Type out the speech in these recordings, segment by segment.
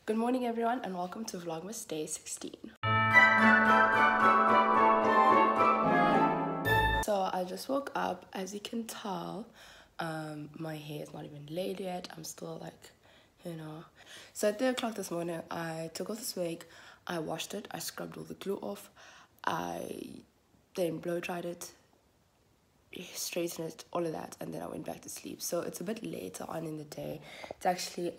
Good morning everyone and welcome to Vlogmas Day 16. So I just woke up. As you can tell, my hair is not even laid yet. I'm still So at 3 o'clock this morning, I took off this wig, I washed it, I scrubbed all the glue off, I then blow dried it, straightened it, all of that, and then I went back to sleep. So it's a bit later on in the day. It's actually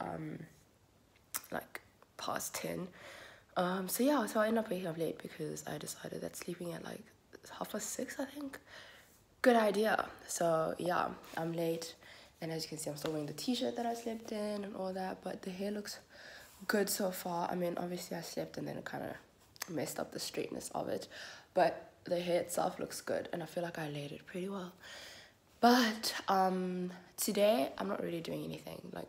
like past 10. So I ended up waking up late because I decided that sleeping at like 6:30, I think, good idea. So yeah, I'm late, and as you can see, I'm still wearing the t-shirt that I slept in and all that, but the hair looks good so far. I mean, obviously I slept and then it kind of messed up the straightness of it, but the hair itself looks good and I feel like I laid it pretty well. But today I'm not really doing anything. Like,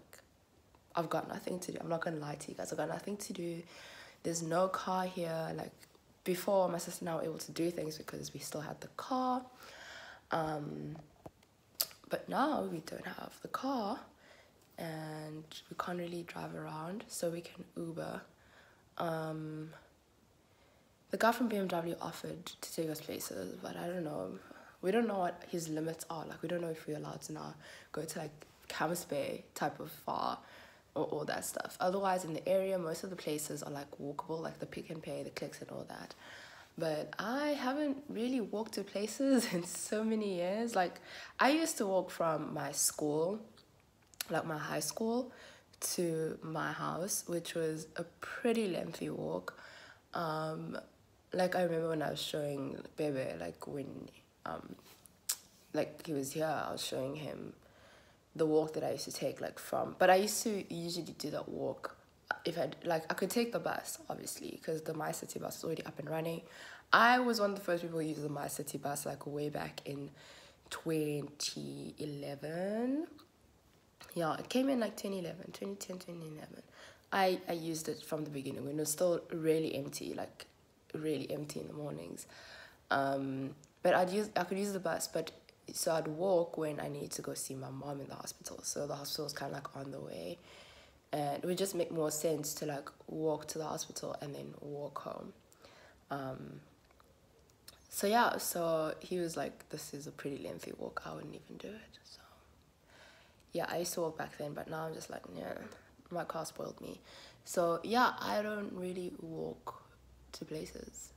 I've got nothing to do. I'm not gonna lie to you guys, I've got nothing to do. There's no car here. Like, before, my sister and I were able to do things because we still had the car, but now we don't have the car and we can't really drive around, so we can Uber. The guy from BMW offered to take us places, but I don't know. We don't know what his limits are. Like, we don't know if we're allowed to now go to like Camps Bay type of far or all that stuff. Otherwise, in the area, most of the places are like walkable, like the Pick and Pay, the Clicks and all that. But I haven't really walked to places in so many years. Like, I used to walk from my school, like my high school, to my house, which was a pretty lengthy walk. Like, I remember when I was showing Bebe, like when like he was here, I was showing him the walk that I used to take, like from, but I used to usually do that walk if I could take the bus, obviously, because the My City bus was already up and running. I was one of the first people who used the My City bus, like way back in 2011. Yeah, it came in like 2010, 2011. I used it from the beginning when it was still really empty, like really empty in the mornings. But I could use the bus, but so I'd walk when I need to go see my mom in the hospital. So the hospital was kind of like on the way, and it would just make more sense to like walk to the hospital and then walk home. So yeah, so he was like, this is a pretty lengthy walk, I wouldn't even do it. So yeah, I used to walk back then, but now I'm just like, yeah, my car spoiled me. So yeah, I don't really walk to places.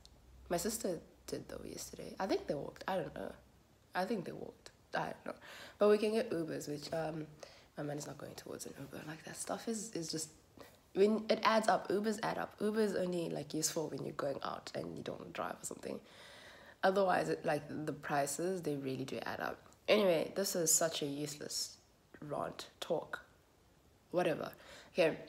My sister did though yesterday. I think they walked, I don't know. I think they walked, I don't know. But we can get Ubers, which my man is not going towards an Uber. Like, that stuff is just, when it adds up, Ubers add up. Uber is only like useful when you're going out and you don't want to drive or something. Otherwise, the prices, they really do add up. Anyway, this is such a useless rant, talk, whatever. Okay,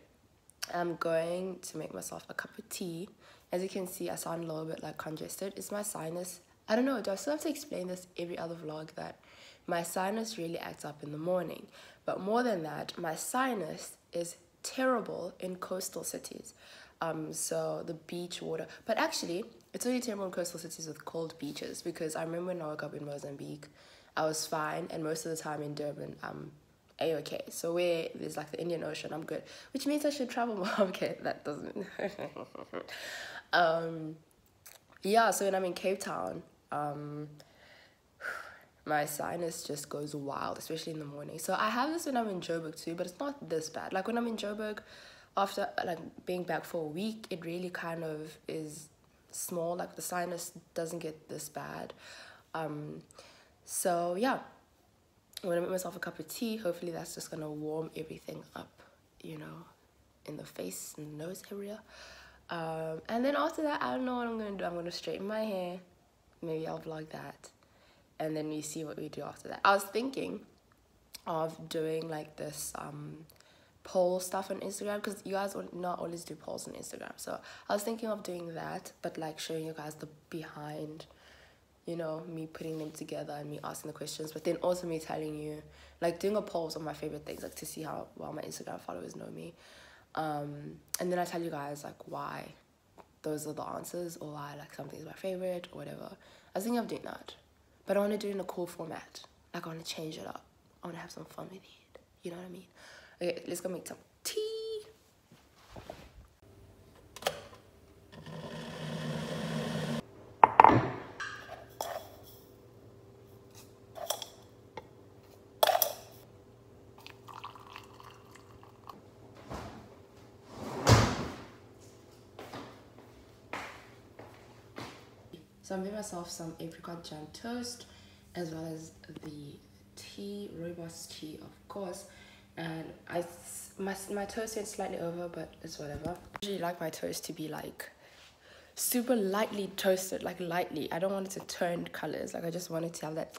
I'm going to make myself a cup of tea. As you can see, I sound a little bit like congested. It's my sinus. I don't know, do I still have to explain this every other vlog, that my sinus really acts up in the morning? But more than that, my sinus is terrible in coastal cities. So the beach water, but actually it's only terrible in coastal cities with cold beaches, because I remember when I woke up in Mozambique, I was fine, and most of the time in Durban, a-okay. So where there's like the Indian Ocean, I'm good, which means I should travel more. Okay, that doesn't. Yeah, so when I'm in Cape Town, my sinus just goes wild, especially in the morning. So I have this when I'm in Joburg too, but it's not this bad. Like, when I'm in Joburg, after like being back for a week, it really kind of is small. Like, the sinus doesn't get this bad. So yeah, I'm gonna make myself a cup of tea. Hopefully that's just gonna warm everything up, you know, in the face and nose area. And then after that, I don't know what I'm gonna do. I'm gonna straighten my hair. Maybe I'll vlog that, and then we see what we do after that. I was thinking of doing like this poll stuff on Instagram, because you guys will not always do polls on Instagram. So I was thinking of doing that, but like showing you guys the behind, you know, me putting them together and me asking the questions, but then also me telling you, like doing a poll on my favorite things, like to see how well my Instagram followers know me. And then I tell you guys like why those are the answers, or why like something's my favorite or whatever. I was thinking of doing that, but I want to do it in a cool format. Like, I want to change it up. I want to have some fun with it. You know what I mean? Okay, let's go make some tea. So I made myself some apricot jam toast, as well as the tea, rooibos tea, of course. And my toast went slightly over, but it's whatever. I usually like my toast to be like super lightly toasted, like lightly. I don't want it to turn colors. Like I just want it to have that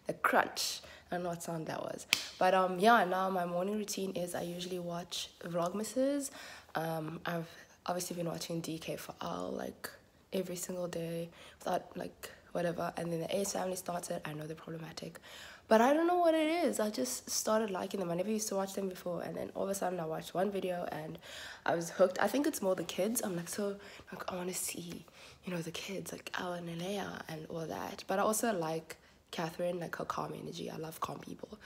the crunch. I don't know what sound that was. But yeah, now my morning routine is I usually watch Vlogmases. I've obviously been watching DK for all like every single day without like whatever. And then the Ace family started. I know they're problematic, but I don't know what it is. I just started liking them. I never used to watch them before, and then all of a sudden I watched one video and I was hooked. I think it's more the kids. I'm like, so like I want to see, you know, the kids like Alan and Leia and all that. But I also like Catherine, like her calm energy. I love calm people.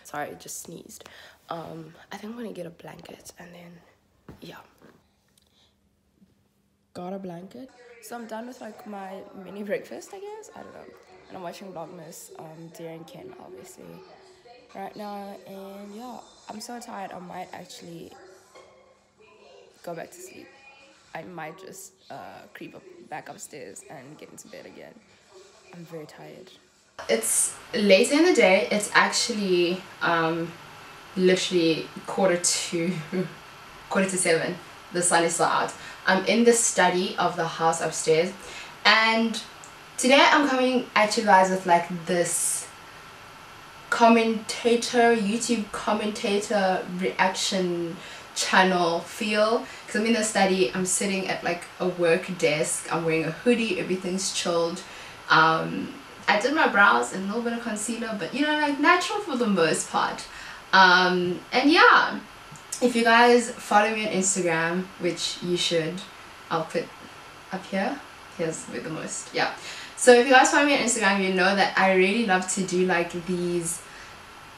Sorry, I just sneezed. I think I'm gonna get a blanket and then yeah. Got a blanket. So I'm done with like my mini breakfast, I guess. I don't know. And I'm watching Vlogmas, Dear and Ken, obviously, right now. And yeah, I'm so tired. I might actually go back to sleep. I might just creep back upstairs and get into bed again. I'm very tired. It's later in the day. It's actually literally quarter to 7. The sun is still out. I'm in the study of the house upstairs, and today I'm coming at you guys with like this YouTube commentator reaction channel feel, because I'm in the study. I'm sitting at like a work desk. I'm wearing a hoodie. Everything's chilled. I did my brows and a little bit of concealer, but you know, like natural for the most part. And yeah, if you guys follow me on Instagram, which you should, I'll put up here. Here's with the most. Yeah. So if you guys follow me on Instagram, you know that I really love to do like these,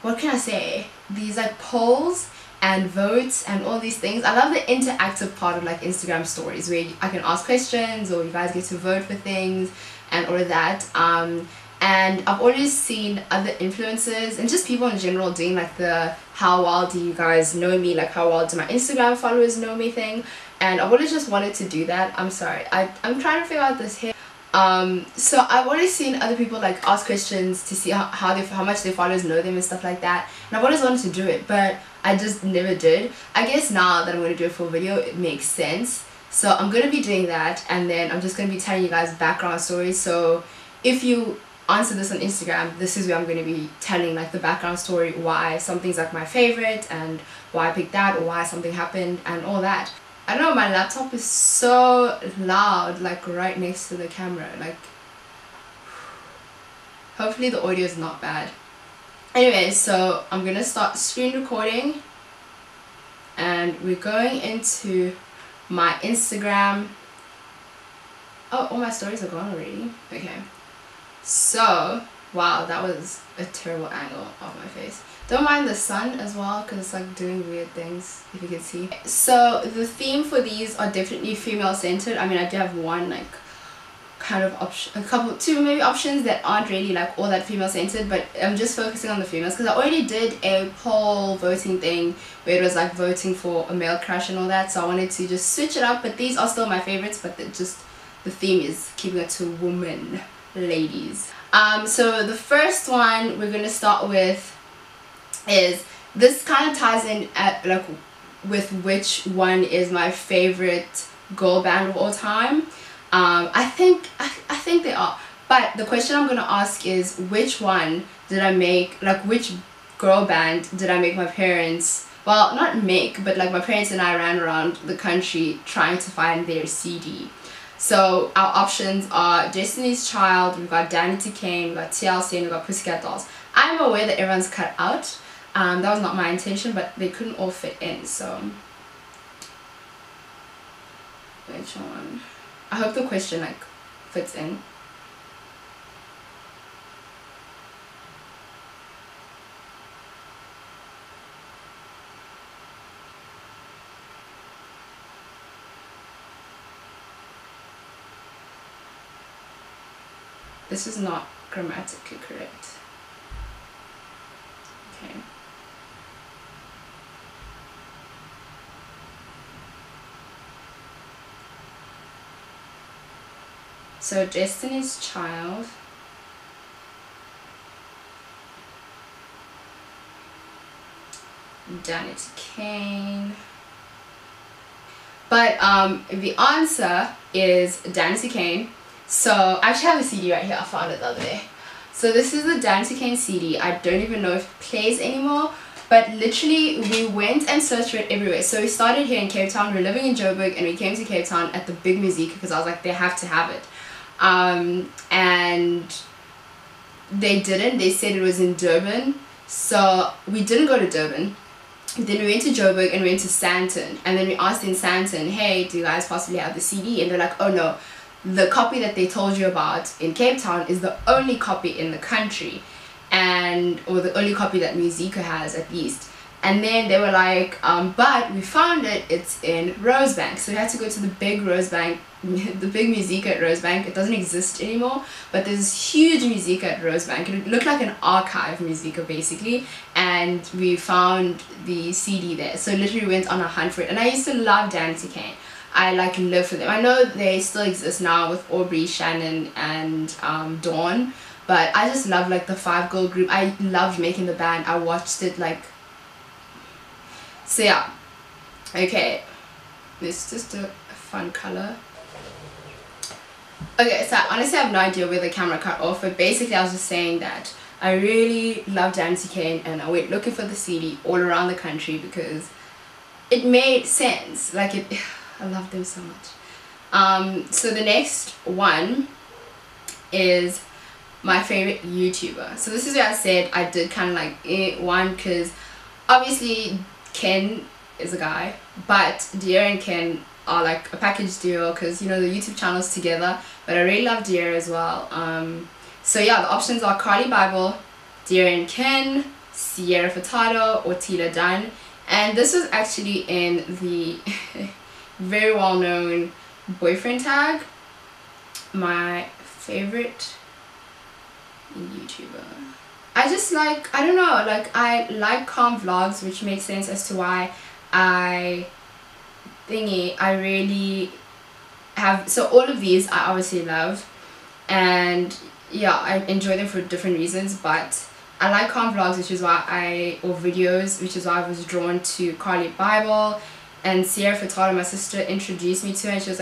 what can I say? These like polls and votes and all these things. I love the interactive part of like Instagram stories where I can ask questions or you guys get to vote for things and all of that. And I've always seen other influencers and just people in general doing like the how well do you guys know me, like how well do my Instagram followers know me thing, and I've always just wanted to do that. I'm sorry, I'm trying to figure out this hair. So I've always seen other people like ask questions to see how much their followers know them and stuff like that, and I've always wanted to do it, but I just never did. I guess now that I'm going to do a full video, it makes sense. So I'm going to be doing that, and then I'm just going to be telling you guys background stories. So if you answer this on Instagram, this is where I'm going to be telling like the background story, why something's like my favorite and why I picked that or why something happened and all that. I don't know, my laptop is so loud, like right next to the camera. Like, hopefully the audio is not bad. Anyway, so I'm gonna start screen recording and we're going into my Instagram. Oh, all my stories are gone already. Okay. So, wow, that was a terrible angle of my face. Don't mind the sun as well, because it's like doing weird things, if you can see. So the theme for these are definitely female centered. I mean, I do have one like kind of option, two maybe options that aren't really like all that female centered, but I'm just focusing on the females because I already did a poll voting thing where it was like voting for a male crush and all that, so I wanted to just switch it up. But these are still my favorites, but the theme is keeping it to women, ladies. So the first one we're gonna start with is, this kind of ties in at like with which one is my favorite girl band of all time. I think they are, but the question I'm gonna ask is, which one did I make, like which girl band did I make my parents, well not make, but like my parents and I ran around the country trying to find their CD. So our options are Destiny's Child, we've got Danny to Kane, we've got TLC, and we've got Pussycat Dolls. I'm aware that everyone's cut out. That was not my intention, but they couldn't all fit in, so which one? I hope the question like fits in. This is not grammatically correct. Okay. So Destiny's Child. Danity Kane. But the answer is Danity Kane. So I actually have a CD right here. I found it the other day. So this is the Danity Kane CD. I don't even know if it plays anymore. But literally, we went and searched for it everywhere. So we started here in Cape Town. We were living in Joburg, and we came to Cape Town at the Big Music because I was like, they have to have it. And they didn't. They said it was in Durban. So we didn't go to Durban. Then we went to Joburg and we went to Sandton. And then we asked in Sandton, hey, do you guys possibly have the CD? And they're like, oh no, the copy that they told you about in Cape Town is the only copy in the country. Or the only copy that Musica has, at least. And then they were like, but we found it, it's in Rosebank. So we had to go to the big Rosebank, the big Musica at Rosebank. It doesn't exist anymore, but there's this huge Musica at Rosebank. It looked like an archive Musica basically, and we found the CD there. So literally went on a hunt for it. And I used to love Danity Kane. I like live for them. I know they still exist now with Aubrey, Shannon, and Dawn. But I just love like the 5-girl group. I loved making the band. I watched it like... So yeah. Okay. This is just a fun color. Okay, so I honestly have no idea where the camera cut off. But basically I was just saying that I really love Danity Kane. And I went looking for the CD all around the country because it made sense. Like I love them so much. So the next one is my favorite YouTuber. So this is where I said I did kind of like one, because obviously Ken is a guy, but De'Ara and Ken are like a package deal because, you know, the YouTube channels together. But I really love De'Ara as well. So yeah, the options are Carly Bible, De'Ara and Ken, Sierra Furtado, or Tila Dunn. And this was actually in the very well-known boyfriend tag. My favorite YouTuber. I just like, I don't know, like I like calm vlogs, which makes sense as to why I really have, so all of these I obviously love, and yeah, I enjoy them for different reasons, but I like calm vlogs, which is why or videos, which is why I was drawn to Carly Bible. And Sierra Furtado, my sister introduced me to her, and she was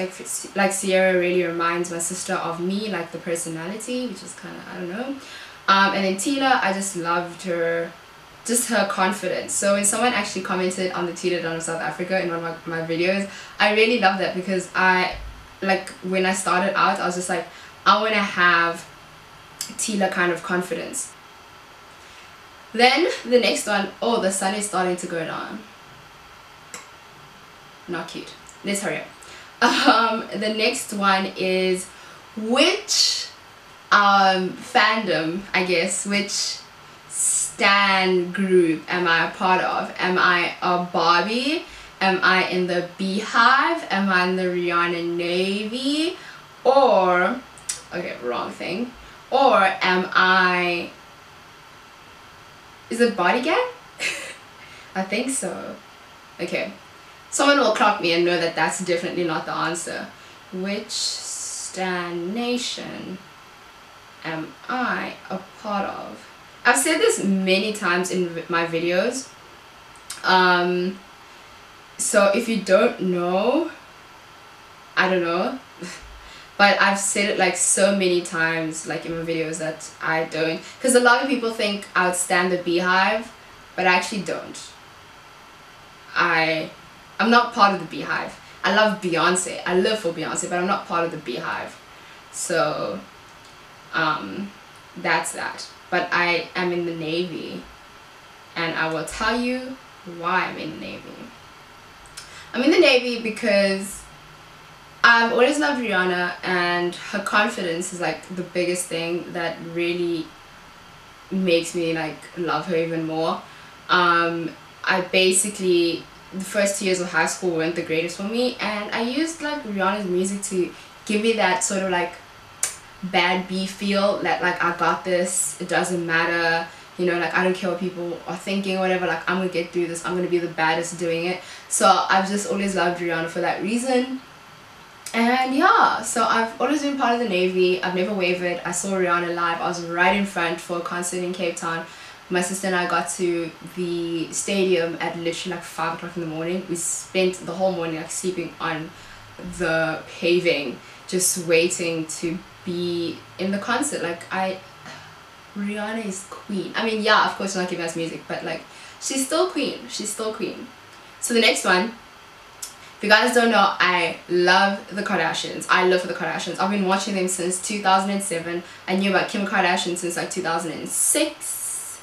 like Sierra really reminds my sister of me, like the personality, which is kind of, I don't know. And then Tila, I just loved her, just her confidence. So when someone actually commented on the Tila Dunn of South Africa in one of my videos, I really love that, because when I started out, I was just like, I want to have Tila kind of confidence. Then the next one, oh, the sun is starting to go down. Not cute. Let's hurry up. The next one is which fandom, I guess, which stan group am I a part of? Am I a Barbie? Am I in the Beehive? Am I in the Rihanna Navy? Or, okay, wrong thing. Or am I, is it Bodyguard? I think so. Okay. Someone will clock me and know that that's definitely not the answer. Which stan nation am I a part of? I've said this many times in my videos. So if you don't know, I don't know. But I've said it like so many times, like in my videos, that I don't. Because a lot of people think I would stan the Beehive, but I actually don't. I'm not part of the Beehive. I love Beyonce. I live for Beyonce, but I'm not part of the Beehive. So, that's that. But I am in the Navy, and I will tell you why I'm in the Navy. I'm in the Navy because I've always loved Rihanna, and her confidence is like the biggest thing that really makes me like love her even more. I basically, the first 2 years of high school weren't the greatest for me, and I used like Rihanna's music to give me that sort of like bad B feel, that like I got this, it doesn't matter, you know, like I don't care what people are thinking or whatever, like I'm gonna get through this, I'm gonna be the baddest doing it. So I've just always loved Rihanna for that reason. And yeah, so I've always been part of the Navy. I've never wavered. I saw Rihanna live. I was right in front for a concert in Cape Town. My sister and I got to the stadium at literally like 5 o'clock in the morning. We spent the whole morning like sleeping on the paving, just waiting to be in the concert. Like Rihanna is queen. I mean, yeah, of course she's not giving us music, but like she's still queen. She's still queen. So the next one, if you guys don't know, I love the Kardashians. I live for the Kardashians. I've been watching them since 2007. I knew about Kim Kardashian since like 2006.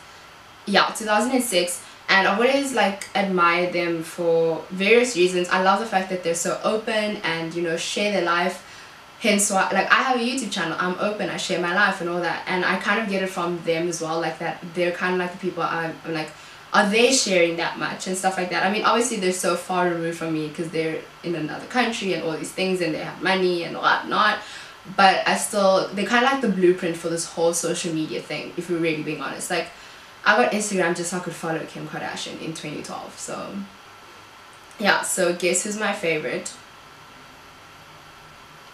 Yeah, 2006. And I've always like admired them for various reasons. I love the fact that they're so open and, you know, share their life. Hence why, like, I have a YouTube channel. I'm open. I share my life and all that. And I kind of get it from them as well. Like that they're kind of like the people I'm like, are they sharing that much and stuff like that? I mean, obviously they're so far removed from me because they're in another country and all these things and they have money and whatnot. But I still, they're kind of like the blueprint for this whole social media thing, if we're really being honest. Like, I got Instagram just so I could follow Kim Kardashian in 2012. So, yeah, so guess who's my favorite?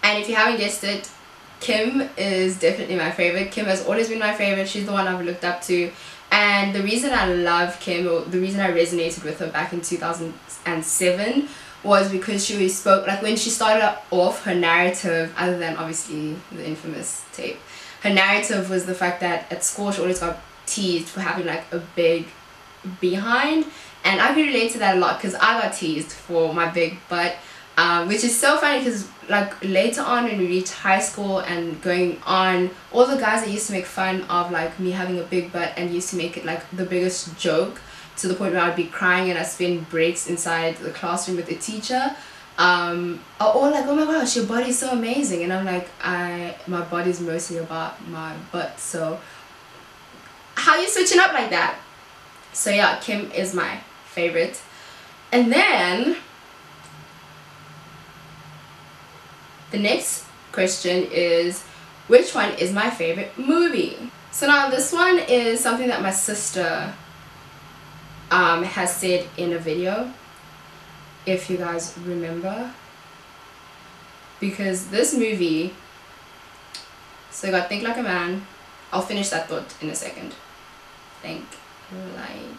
And if you haven't guessed it, Kim is definitely my favorite. Kim has always been my favorite. She's the one I've looked up to. And the reason I love Kim, or the reason I resonated with her back in 2007, was because she always spoke, like when she started off, her narrative, other than obviously the infamous tape, her narrative was the fact that at school she always got teased for having like a big behind, and I can relate to that a lot because I got teased for my big butt, which is so funny because like later on when we reached high school and going on, all the guys that used to make fun of like me having a big butt and used to make it like the biggest joke to the point where I'd be crying and I'd spend breaks inside the classroom with the teacher, are all like, oh my gosh, your body's so amazing. And I'm like, my body's mostly about my butt. So how are you switching up like that? So yeah, Kim is my favorite. And then the next question is, which one is my favorite movie? So now this one is something that my sister has said in a video, if you guys remember, because this movie, so I got Think Like a Man. I'll finish that thought in a second. Think like.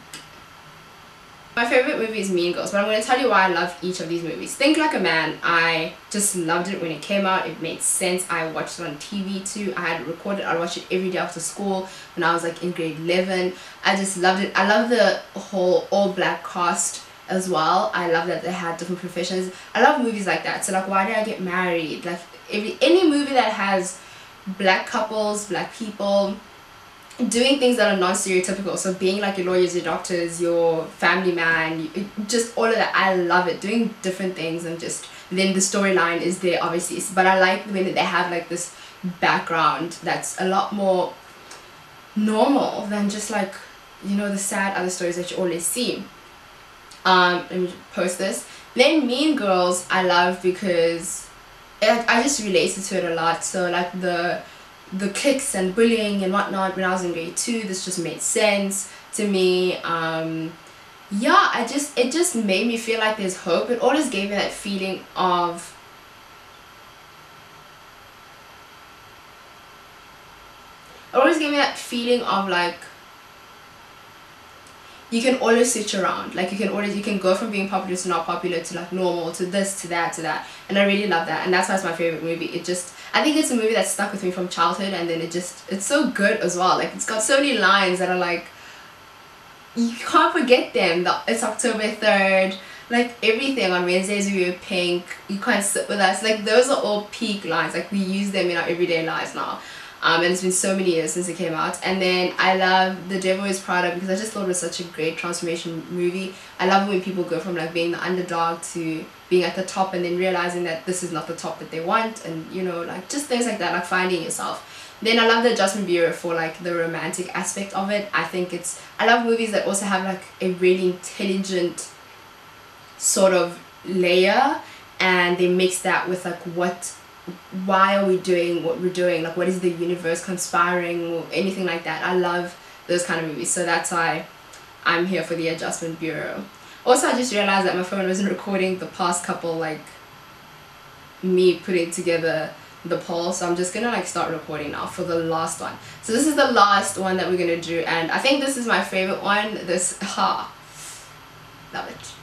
My favorite movie is Mean Girls, but I'm going to tell you why I love each of these movies. Think Like a Man, I just loved it when it came out. It made sense. I watched it on TV too. I had it recorded. I'd watch it every day after school when I was like in grade 11. I just loved it. I love the whole all-black cast as well. I love that they had different professions. I love movies like that. So like, Why Did I Get Married? Like any movie that has black couples, black people doing things that are non-stereotypical, so being like your lawyers, your doctors, your family man, just all of that. I love it, doing different things, and just then the storyline is there obviously, but I like when they have like this background that's a lot more normal than just like, you know, the sad other stories that you always see. Let me post this. Then Mean Girls I love because I just related to it a lot. So like the cliques and bullying and whatnot when I was in grade 2, this just made sense to me. Yeah, it just made me feel like there's hope. It always gave me that feeling of like you can always switch around. Like you can go from being popular to not popular to like normal to this to that to that, and I really love that, and that's why it's my favorite movie. I think it's a movie that stuck with me from childhood, and then it's so good as well. Like it's got so many lines that are like, you can't forget them. It's October 3rd, like everything on Wednesdays we wear pink, you can't sit with us, like those are all peak lines. Like we use them in our everyday lives now. And it's been so many years since it came out. And then I love The Devil Wears Prada because I just thought it was such a great transformation movie. I love when people go from like being the underdog to being at the top and then realizing that this is not the top that they want, and you know, like just things like that, like finding yourself. Then I love The Adjustment Bureau for like the romantic aspect of it. I love movies that also have like a really intelligent sort of layer, and they mix that with like why are we doing what we're doing, like what is the universe conspiring or anything like that. I love those kind of movies, so that's why I'm here for The Adjustment Bureau. Also, I just realized that my phone wasn't recording the past couple like me putting together the poll, so I'm just gonna like start recording now for the last one. So this is the last one that we're gonna do, and I think this is my favorite one. Love it.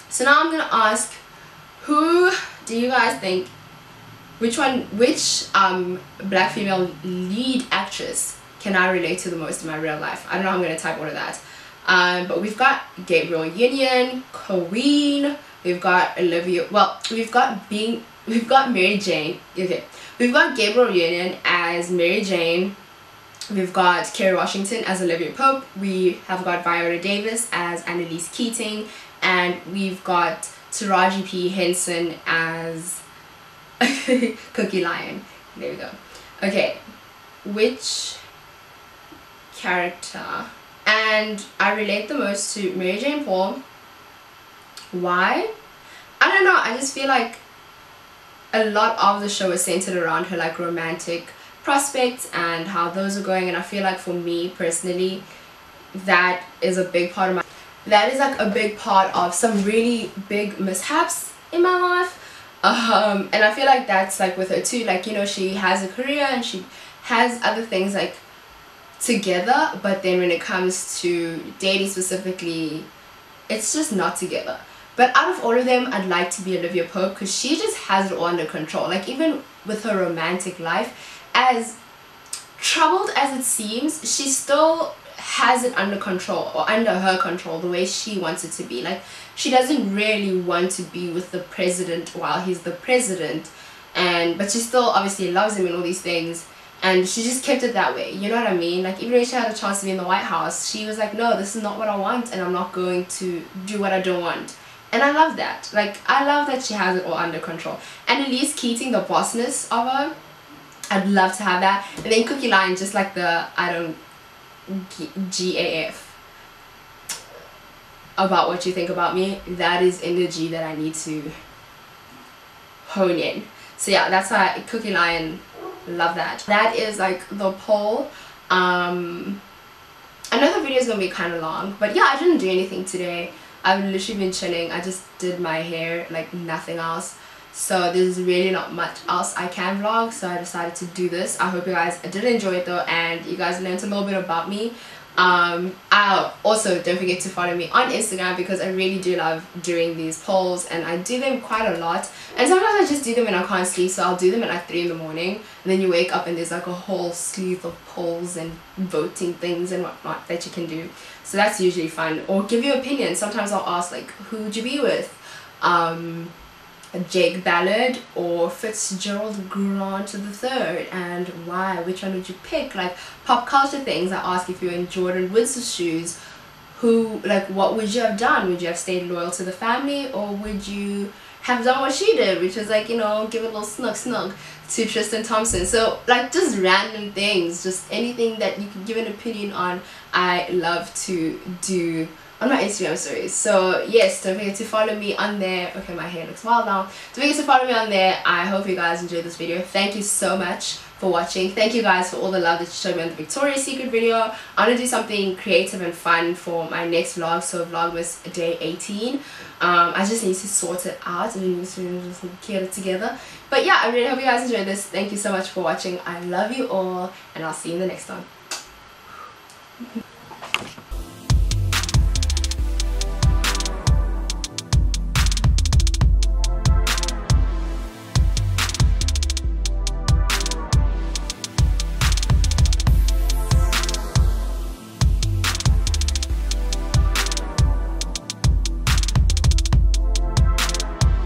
So now I'm gonna ask, who do you guys think, which black female lead actress can I relate to the most in my real life? I don't know how I'm gonna type all of that. But we've got Gabrielle Union, Queen, we've got Olivia, well, we've got Mary Jane. Okay, we've got Gabrielle Union as Mary Jane, we've got Kerry Washington as Olivia Pope, we have got Viola Davis as Annalise Keating, and we've got Taraji P. Henson as Cookie Lion. There we go. Okay, which character? And I relate the most to Mary Jane Paul. Why? I don't know, I just feel like a lot of the show is centered around her like romantic prospects and how those are going, and I feel like for me personally, that is a big part of some really big mishaps in my life. And I feel like that's like with her too, like, you know, she has a career and she has other things like together, but then when it comes to dating specifically, it's just not together. But out of all of them, I'd like to be Olivia Pope, because she just has it all under control. Like, even with her romantic life, as troubled as it seems, she still has it under control, or under her control, the way she wants it to be. Like, she doesn't really want to be with the president while he's the president, but she still obviously loves him and all these things, and she just kept it that way, you know what I mean? Like, even when she had a chance to be in the White House, she was like, no, this is not what I want, and I'm not going to do what I don't want. And I love that. Like, I love that she has it all under control. And Annalise Keating, the bossness of her, I'd love to have that. And then Cookie Lion, just like the I don't GAF about what you think about me, that is energy that I need to hone in. So yeah, that's why Cookie Lion, love that. That is like the poll. I know the video is gonna be kind of long, but yeah, I didn't do anything today. I've literally been chilling. I just did my hair, like nothing else. So there's really not much else I can vlog, so I decided to do this. I hope you guys did enjoy it though, and you guys learned a little bit about me. I'll also, don't forget to follow me on Instagram, because I really do love doing these polls, and I do them quite a lot. And sometimes I just do them when I can't sleep, so I'll do them at like 3 in the morning, and then you wake up and there's like a whole slew of polls and voting things and whatnot that you can do. So that's usually fun. Or give your opinion. Sometimes I'll ask like, who would you be with? Jake Ballard or Fitzgerald Grant III, and why? Which one would you pick? Like pop culture things. I ask if you're in Jordan Woods' shoes, what would you have done? Would you have stayed loyal to the family, or would you have done what she did, which was like, you know, give a little snug to Tristan Thompson? So like just random things, just anything that you can give an opinion on, I love to do on my Instagram stories. So yes, don't forget to follow me on there. Okay, my hair looks wild now. Don't forget to follow me on there. I hope you guys enjoyed this video. Thank you so much for watching. Thank you guys for all the love that you showed me on the Victoria's Secret video. I'm gonna do something creative and fun for my next vlog, so Vlogmas day 18. I just need to sort it out and need to just get it together. But yeah, I really hope you guys enjoyed this. Thank you so much for watching. I love you all, and I'll see you in the next one.